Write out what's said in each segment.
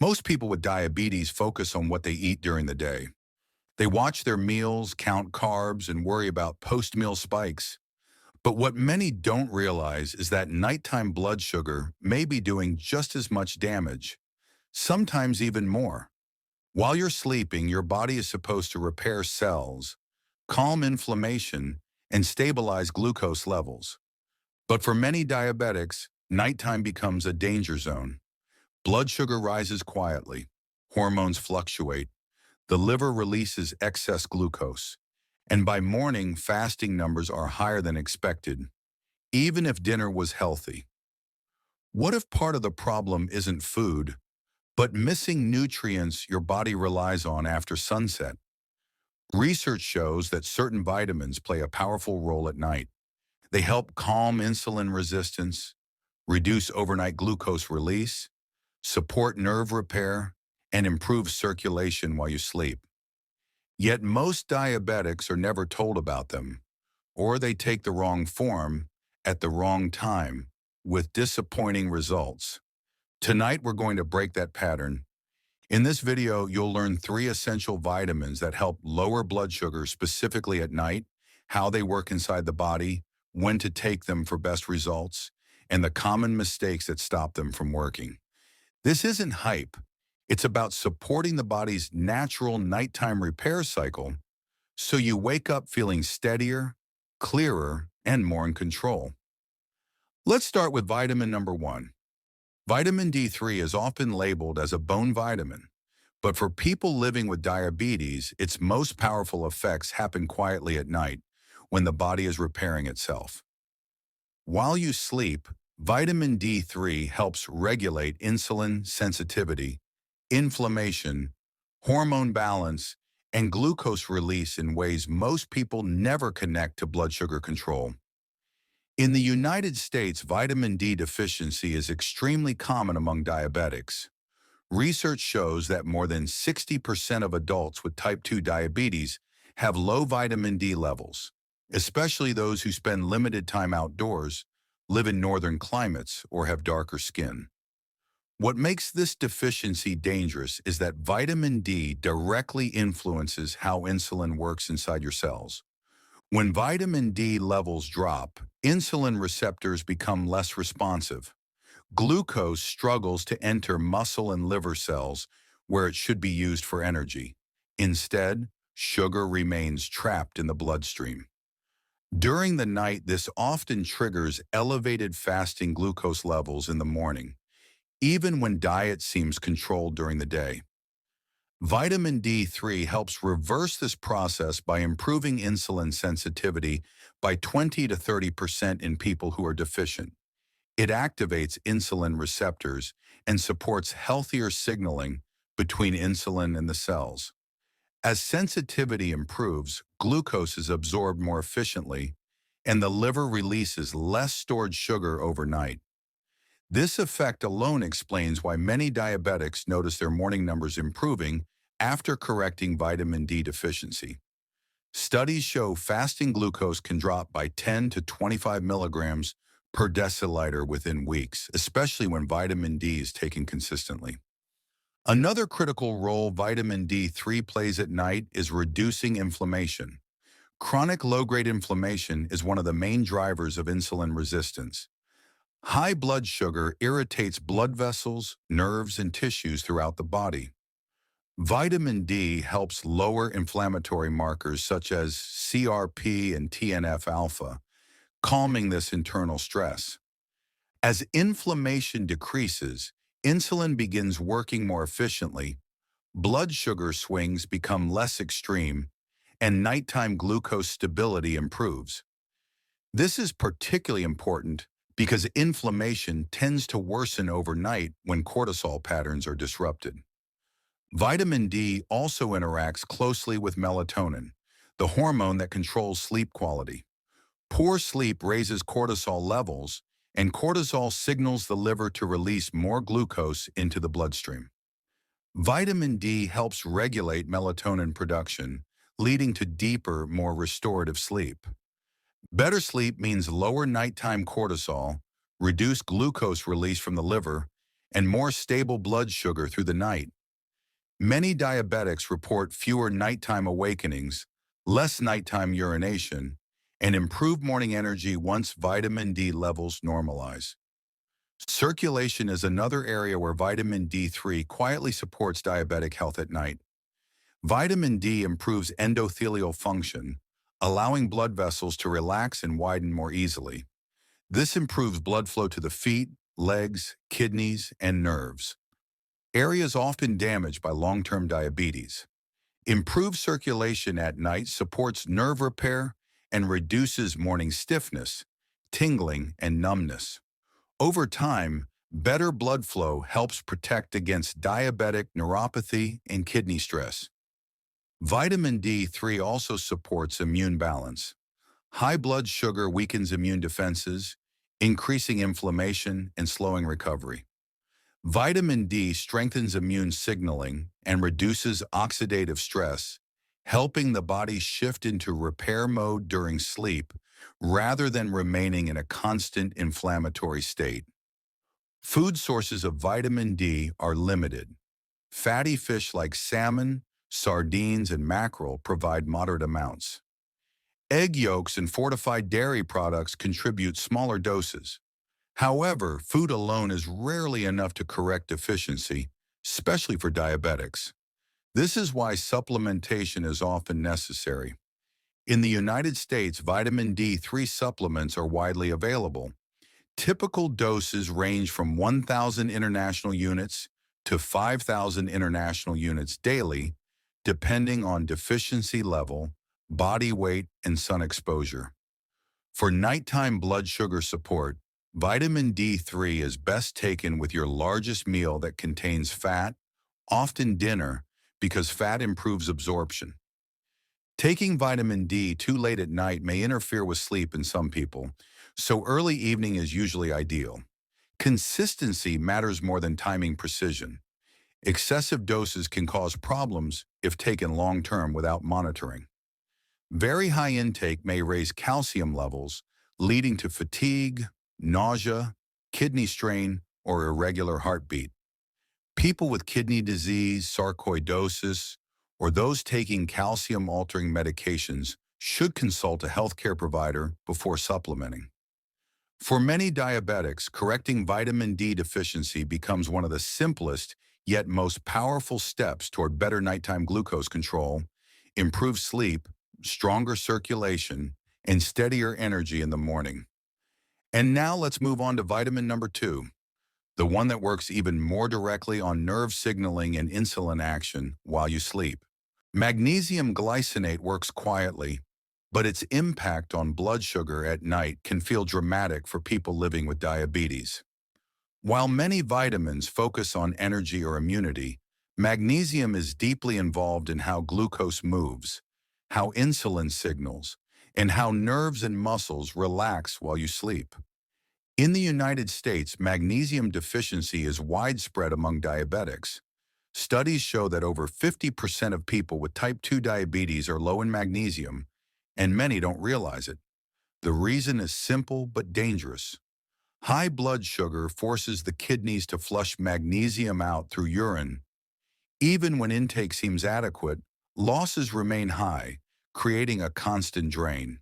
Most people with diabetes focus on what they eat during the day. They watch their meals, count carbs, and worry about post-meal spikes. But what many don't realize is that nighttime blood sugar may be doing just as much damage, sometimes even more. While you're sleeping, your body is supposed to repair cells, calm inflammation, and stabilize glucose levels. But for many diabetics, nighttime becomes a danger zone. Blood sugar rises quietly, hormones fluctuate, the liver releases excess glucose, and by morning, fasting numbers are higher than expected, even if dinner was healthy. What if part of the problem isn't food, but missing nutrients your body relies on after sunset? Research shows that certain vitamins play a powerful role at night. They help calm insulin resistance, reduce overnight glucose release, support nerve repair, and improve circulation while you sleep. Yet most diabetics are never told about them, or they take the wrong form at the wrong time with disappointing results. Tonight, we're going to break that pattern. In this video, you'll learn 3 essential vitamins that help lower blood sugar specifically at night, how they work inside the body, when to take them for best results, and the common mistakes that stop them from working. This isn't hype. It's about supporting the body's natural nighttime repair cycle so you wake up feeling steadier, clearer, and more in control. Let's start with vitamin number 1. Vitamin D3 is often labeled as a bone vitamin, but for people living with diabetes, its most powerful effects happen quietly at night when the body is repairing itself. While you sleep, vitamin D3 helps regulate insulin sensitivity, inflammation, hormone balance, and glucose release in ways most people never connect to blood sugar control. In the United States, vitamin D deficiency is extremely common among diabetics. Research shows that more than 60% of adults with type 2 diabetes have low vitamin D levels, especially those who spend limited time outdoors, live in northern climates, or have darker skin. What makes this deficiency dangerous is that vitamin D directly influences how insulin works inside your cells. When vitamin D levels drop, insulin receptors become less responsive. Glucose struggles to enter muscle and liver cells where it should be used for energy. Instead, sugar remains trapped in the bloodstream. During the night, this often triggers elevated fasting glucose levels in the morning, even when diet seems controlled during the day. Vitamin D3 helps reverse this process by improving insulin sensitivity by 20 to 30% in people who are deficient. It activates insulin receptors and supports healthier signaling between insulin and the cells. As sensitivity improves, glucose is absorbed more efficiently, and the liver releases less stored sugar overnight. This effect alone explains why many diabetics notice their morning numbers improving after correcting vitamin D deficiency. Studies show fasting glucose can drop by 10 to 25 milligrams per deciliter within weeks, especially when vitamin D is taken consistently. Another critical role vitamin D3 plays at night is reducing inflammation. Chronic low-grade inflammation is one of the main drivers of insulin resistance. High blood sugar irritates blood vessels, nerves, and tissues throughout the body. Vitamin D helps lower inflammatory markers such as CRP and TNF-alpha, calming this internal stress. As inflammation decreases, insulin begins working more efficiently, blood sugar swings become less extreme, and nighttime glucose stability improves. This is particularly important because inflammation tends to worsen overnight when cortisol patterns are disrupted. Vitamin D also interacts closely with melatonin, the hormone that controls sleep quality. Poor sleep raises cortisol levels, and cortisol signals the liver to release more glucose into the bloodstream. Vitamin D helps regulate melatonin production, leading to deeper, more restorative sleep. Better sleep means lower nighttime cortisol, reduced glucose release from the liver, and more stable blood sugar through the night. Many diabetics report fewer nighttime awakenings, less nighttime urination, and improved morning energy once vitamin D levels normalize. Circulation is another area where vitamin D3 quietly supports diabetic health at night. Vitamin D improves endothelial function, allowing blood vessels to relax and widen more easily. This improves blood flow to the feet, legs, kidneys, and nerves, areas often damaged by long-term diabetes. Improved circulation at night supports nerve repair and reduces morning stiffness, tingling, and numbness. Over time, better blood flow helps protect against diabetic neuropathy and kidney stress. Vitamin D3 also supports immune balance. High blood sugar weakens immune defenses, increasing inflammation and slowing recovery. Vitamin D strengthens immune signaling and reduces oxidative stress, helping the body shift into repair mode during sleep rather than remaining in a constant inflammatory state. Food sources of vitamin D are limited. Fatty fish like salmon, sardines, and mackerel provide moderate amounts. Egg yolks and fortified dairy products contribute smaller doses. However, food alone is rarely enough to correct deficiency, especially for diabetics. This is why supplementation is often necessary. In the United States, vitamin D3 supplements are widely available. Typical doses range from 1,000 international units to 5,000 international units daily, depending on deficiency level, body weight, and sun exposure. For nighttime blood sugar support, vitamin D3 is best taken with your largest meal that contains fat, often dinner, because fat improves absorption. Taking vitamin D too late at night may interfere with sleep in some people, so early evening is usually ideal. Consistency matters more than timing precision. Excessive doses can cause problems if taken long-term without monitoring. Very high intake may raise calcium levels, leading to fatigue, nausea, kidney strain, or irregular heartbeat. People with kidney disease, sarcoidosis, or those taking calcium-altering medications should consult a healthcare provider before supplementing. For many diabetics, correcting vitamin D deficiency becomes one of the simplest yet most powerful steps toward better nighttime glucose control, improved sleep, stronger circulation, and steadier energy in the morning. And now let's move on to vitamin number 2, the one that works even more directly on nerve signaling and insulin action while you sleep. Magnesium glycinate works quietly, but its impact on blood sugar at night can feel dramatic for people living with diabetes. While many vitamins focus on energy or immunity, magnesium is deeply involved in how glucose moves, how insulin signals, and how nerves and muscles relax while you sleep. In the United States, magnesium deficiency is widespread among diabetics. Studies show that over 50% of people with type 2 diabetes are low in magnesium, and many don't realize it. The reason is simple but dangerous. High blood sugar forces the kidneys to flush magnesium out through urine. Even when intake seems adequate, losses remain high, creating a constant drain.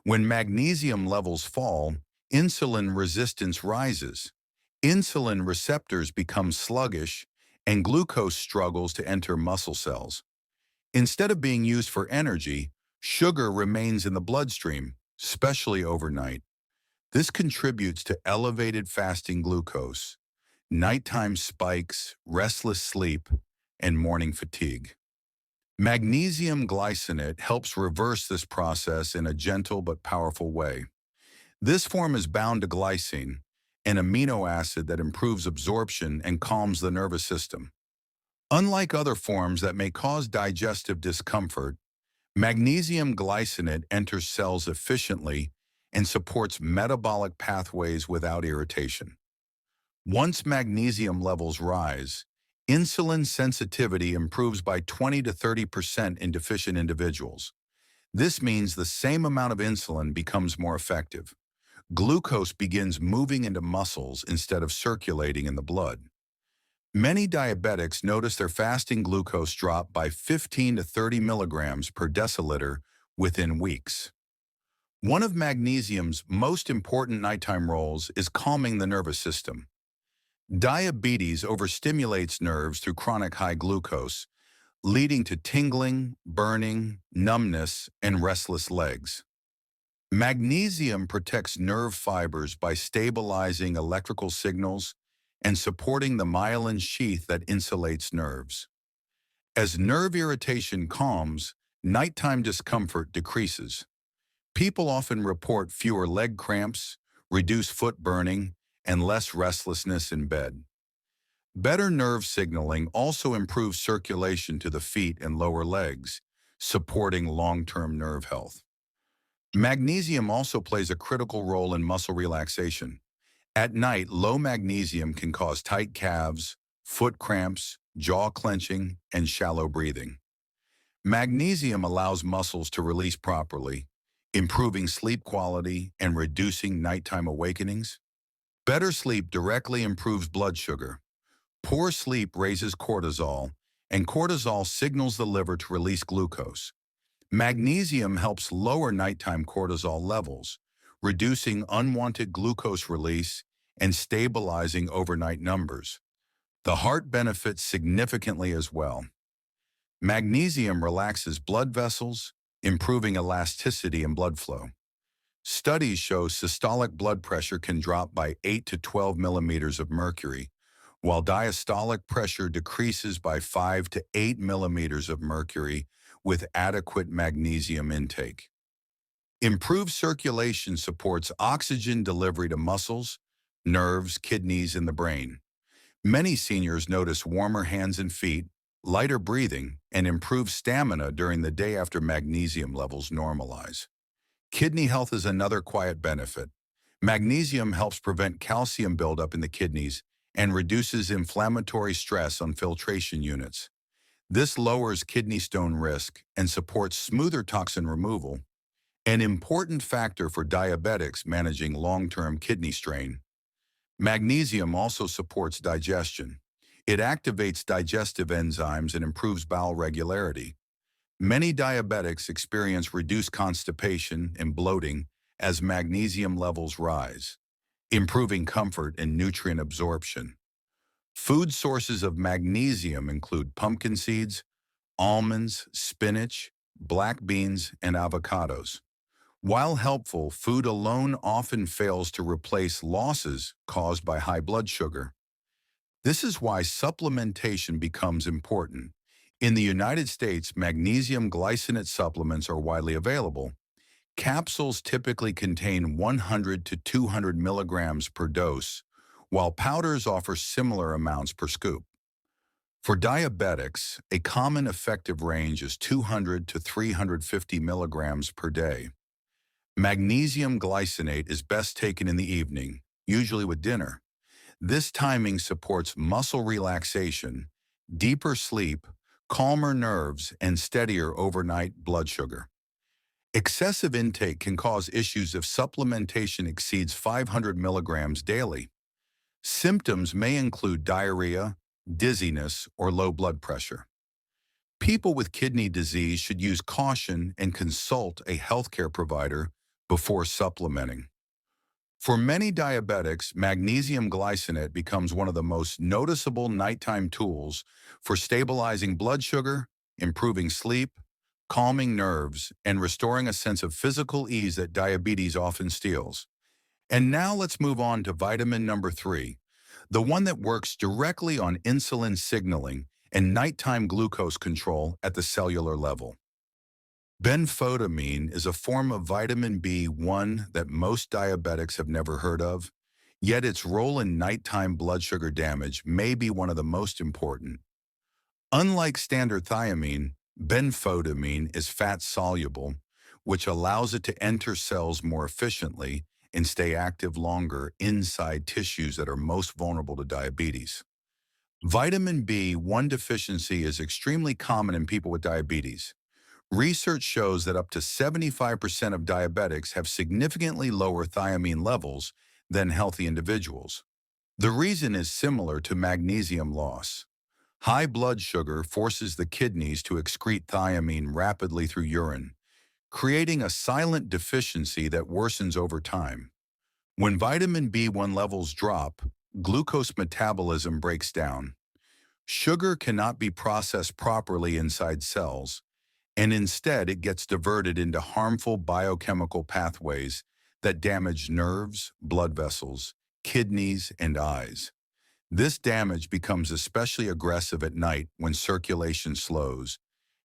When magnesium levels fall, insulin resistance rises. Insulin receptors become sluggish, and glucose struggles to enter muscle cells. Instead of being used for energy, sugar remains in the bloodstream, especially overnight. This contributes to elevated fasting glucose, nighttime spikes, restless sleep, and morning fatigue. Magnesium glycinate helps reverse this process in a gentle but powerful way. This form is bound to glycine, an amino acid that improves absorption and calms the nervous system. Unlike other forms that may cause digestive discomfort, magnesium glycinate enters cells efficiently and supports metabolic pathways without irritation. Once magnesium levels rise, insulin sensitivity improves by 20 to 30% in deficient individuals. This means the same amount of insulin becomes more effective. Glucose begins moving into muscles instead of circulating in the blood. Many diabetics notice their fasting glucose drop by 15 to 30 milligrams per deciliter within weeks. One of magnesium's most important nighttime roles is calming the nervous system. Diabetes overstimulates nerves through chronic high glucose, leading to tingling, burning, numbness, and restless legs. Magnesium protects nerve fibers by stabilizing electrical signals and supporting the myelin sheath that insulates nerves. As nerve irritation calms, nighttime discomfort decreases. People often report fewer leg cramps, reduced foot burning, and less restlessness in bed. Better nerve signaling also improves circulation to the feet and lower legs, supporting long-term nerve health. Magnesium also plays a critical role in muscle relaxation. At night, low magnesium can cause tight calves, foot cramps, jaw clenching, and shallow breathing. Magnesium allows muscles to release properly, improving sleep quality and reducing nighttime awakenings. Better sleep directly improves blood sugar. Poor sleep raises cortisol, and cortisol signals the liver to release glucose. Magnesium helps lower nighttime cortisol levels, reducing unwanted glucose release and stabilizing overnight numbers. The heart benefits significantly as well. Magnesium relaxes blood vessels, improving elasticity and blood flow. Studies show systolic blood pressure can drop by 8 to 12 millimeters of mercury, while diastolic pressure decreases by 5 to 8 millimeters of mercury with adequate magnesium intake. Improved circulation supports oxygen delivery to muscles, nerves, kidneys, and the brain. Many seniors notice warmer hands and feet, lighter breathing, and improved stamina during the day after magnesium levels normalize. Kidney health is another quiet benefit. Magnesium helps prevent calcium buildup in the kidneys and reduces inflammatory stress on filtration units. This lowers kidney stone risk and supports smoother toxin removal, an important factor for diabetics managing long-term kidney strain. Magnesium also supports digestion. It activates digestive enzymes and improves bowel regularity. Many diabetics experience reduced constipation and bloating as magnesium levels rise, improving comfort and nutrient absorption. Food sources of magnesium include pumpkin seeds, almonds, spinach, black beans, and avocados. While helpful, food alone often fails to replace losses caused by high blood sugar. This is why supplementation becomes important. In the United States, magnesium glycinate supplements are widely available. Capsules typically contain 100 to 200 milligrams per dose, while powders offer similar amounts per scoop. For diabetics, a common effective range is 200 to 350 milligrams per day. Magnesium glycinate is best taken in the evening, usually with dinner. This timing supports muscle relaxation, deeper sleep, calmer nerves, and steadier overnight blood sugar. Excessive intake can cause issues if supplementation exceeds 500 milligrams daily. Symptoms may include diarrhea, dizziness, or low blood pressure. People with kidney disease should use caution and consult a healthcare provider before supplementing. For many diabetics, magnesium glycinate becomes one of the most noticeable nighttime tools for stabilizing blood sugar, improving sleep, calming nerves, and restoring a sense of physical ease that diabetes often steals. And now let's move on to vitamin number 3, the one that works directly on insulin signaling and nighttime glucose control at the cellular level. Benfotiamine is a form of vitamin B1 that most diabetics have never heard of, yet its role in nighttime blood sugar damage may be one of the most important. Unlike standard thiamine, benfotiamine is fat-soluble, which allows it to enter cells more efficiently and stay active longer inside tissues that are most vulnerable to diabetes. Vitamin B1 deficiency is extremely common in people with diabetes. Research shows that up to 75% of diabetics have significantly lower thiamine levels than healthy individuals. The reason is similar to magnesium loss. High blood sugar forces the kidneys to excrete thiamine rapidly through urine, creating a silent deficiency that worsens over time. When vitamin B1 levels drop, glucose metabolism breaks down. Sugar cannot be processed properly inside cells, and instead it gets diverted into harmful biochemical pathways that damage nerves, blood vessels, kidneys, and eyes. This damage becomes especially aggressive at night when circulation slows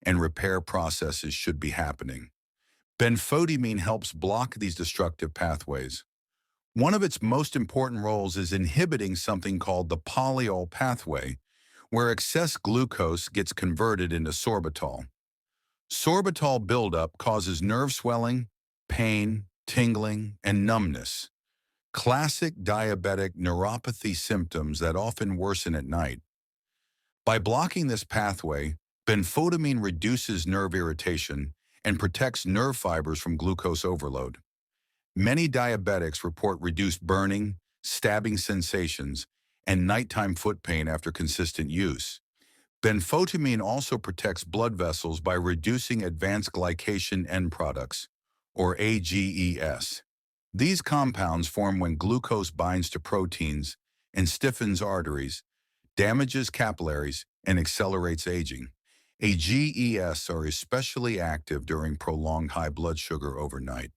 and repair processes should be happening. Benfotiamine helps block these destructive pathways. One of its most important roles is inhibiting something called the polyol pathway, where excess glucose gets converted into sorbitol. Sorbitol buildup causes nerve swelling, pain, tingling, and numbness, classic diabetic neuropathy symptoms that often worsen at night. By blocking this pathway, benfotiamine reduces nerve irritation and protects nerve fibers from glucose overload. Many diabetics report reduced burning, stabbing sensations, and nighttime foot pain after consistent use. Benfotiamine also protects blood vessels by reducing advanced glycation end products, or AGEs. These compounds form when glucose binds to proteins and stiffens arteries, damages capillaries, and accelerates aging. AGEs are especially active during prolonged high blood sugar overnight.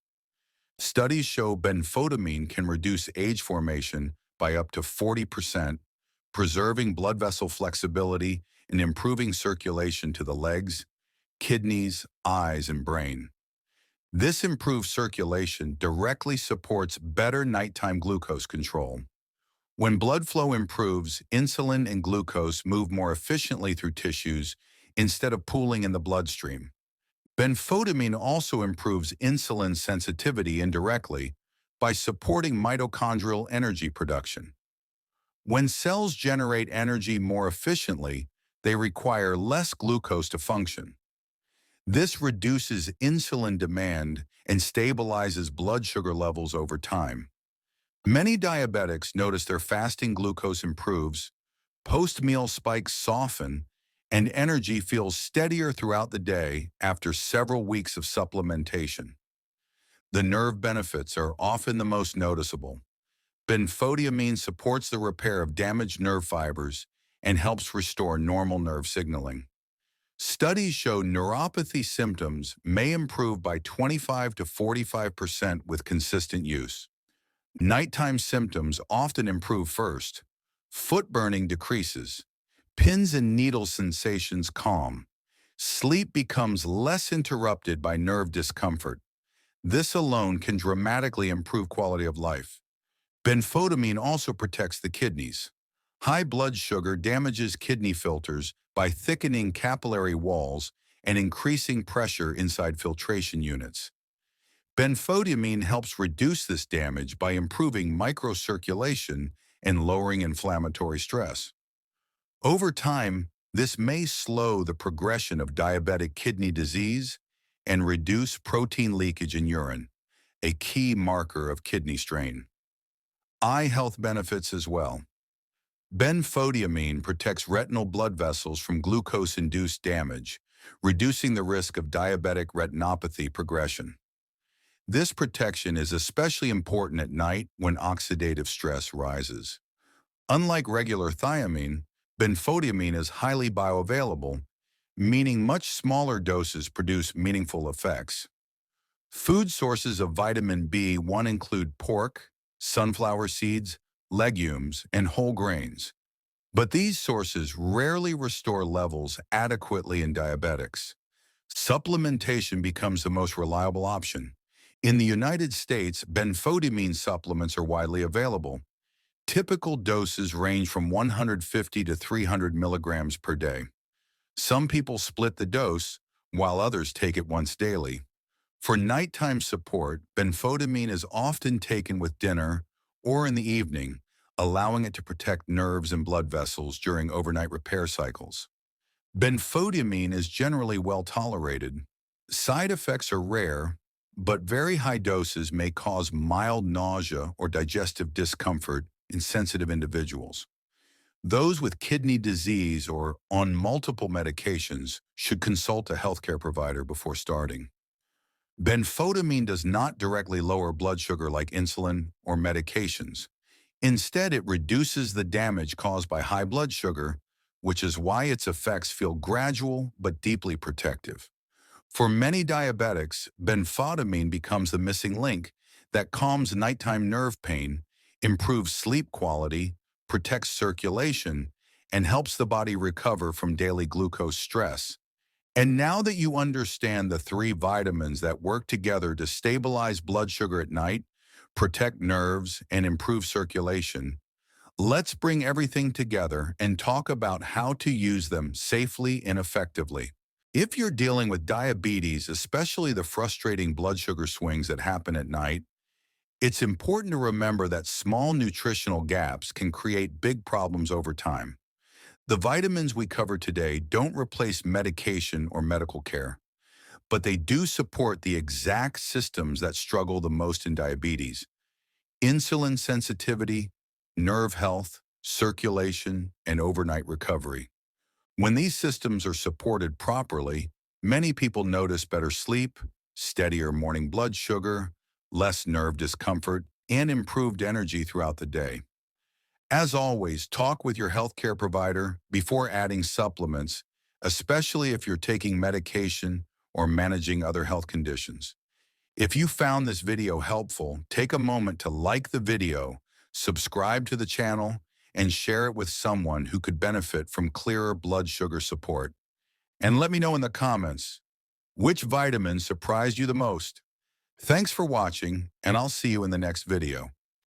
Studies show benfotiamine can reduce age formation by up to 40%, preserving blood vessel flexibility and improving circulation to the legs, kidneys, eyes, and brain. This improved circulation directly supports better nighttime glucose control. When blood flow improves, insulin and glucose move more efficiently through tissues instead of pooling in the bloodstream. Benfotiamine also improves insulin sensitivity indirectly by supporting mitochondrial energy production. When cells generate energy more efficiently, they require less glucose to function. This reduces insulin demand and stabilizes blood sugar levels over time. Many diabetics notice their fasting glucose improves, post-meal spikes soften, and energy feels steadier throughout the day after several weeks of supplementation. The nerve benefits are often the most noticeable. Benfotiamine supports the repair of damaged nerve fibers and helps restore normal nerve signaling. Studies show neuropathy symptoms may improve by 25 to 45% with consistent use. Nighttime symptoms often improve first. Foot burning decreases. Pins and needle sensations calm. Sleep becomes less interrupted by nerve discomfort. This alone can dramatically improve quality of life. Benfotiamine also protects the kidneys. High blood sugar damages kidney filters by thickening capillary walls and increasing pressure inside filtration units. Benfotiamine helps reduce this damage by improving microcirculation and lowering inflammatory stress. Over time, this may slow the progression of diabetic kidney disease and reduce protein leakage in urine, a key marker of kidney strain. Eye health benefits as well. Benfotiamine protects retinal blood vessels from glucose-induced damage, reducing the risk of diabetic retinopathy progression. This protection is especially important at night when oxidative stress rises. Unlike regular thiamine, benfotiamine is highly bioavailable, meaning much smaller doses produce meaningful effects. Food sources of vitamin B1 include pork, sunflower seeds, legumes, and whole grains. But these sources rarely restore levels adequately in diabetics. Supplementation becomes the most reliable option. In the United States, benfotiamine supplements are widely available. Typical doses range from 150 to 300 milligrams per day. Some people split the dose, while others take it once daily. For nighttime support, benfotiamine is often taken with dinner or in the evening, allowing it to protect nerves and blood vessels during overnight repair cycles. Benfotiamine is generally well tolerated. Side effects are rare, but very high doses may cause mild nausea or digestive discomfort in sensitive individuals. Those with kidney disease or on multiple medications should consult a healthcare provider before starting. Benfotiamine does not directly lower blood sugar like insulin or medications. Instead, it reduces the damage caused by high blood sugar, which is why its effects feel gradual but deeply protective. For many diabetics, benfotiamine becomes the missing link that calms nighttime nerve pain, improves sleep quality, protects circulation, and helps the body recover from daily glucose stress. And now that you understand the three vitamins that work together to stabilize blood sugar at night, protect nerves, and improve circulation, let's bring everything together and talk about how to use them safely and effectively. If you're dealing with diabetes, especially the frustrating blood sugar swings that happen at night, it's important to remember that small nutritional gaps can create big problems over time. The vitamins we cover today don't replace medication or medical care, but they do support the exact systems that struggle the most in diabetes: insulin sensitivity, nerve health, circulation, and overnight recovery. When these systems are supported properly, many people notice better sleep, steadier morning blood sugar, less nerve discomfort, and improved energy throughout the day. As always, talk with your healthcare provider before adding supplements, especially if you're taking medication or managing other health conditions. If you found this video helpful, take a moment to like the video, subscribe to the channel, and share it with someone who could benefit from clearer blood sugar support. And let me know in the comments, which vitamin surprised you the most? Thanks for watching, and I'll see you in the next video.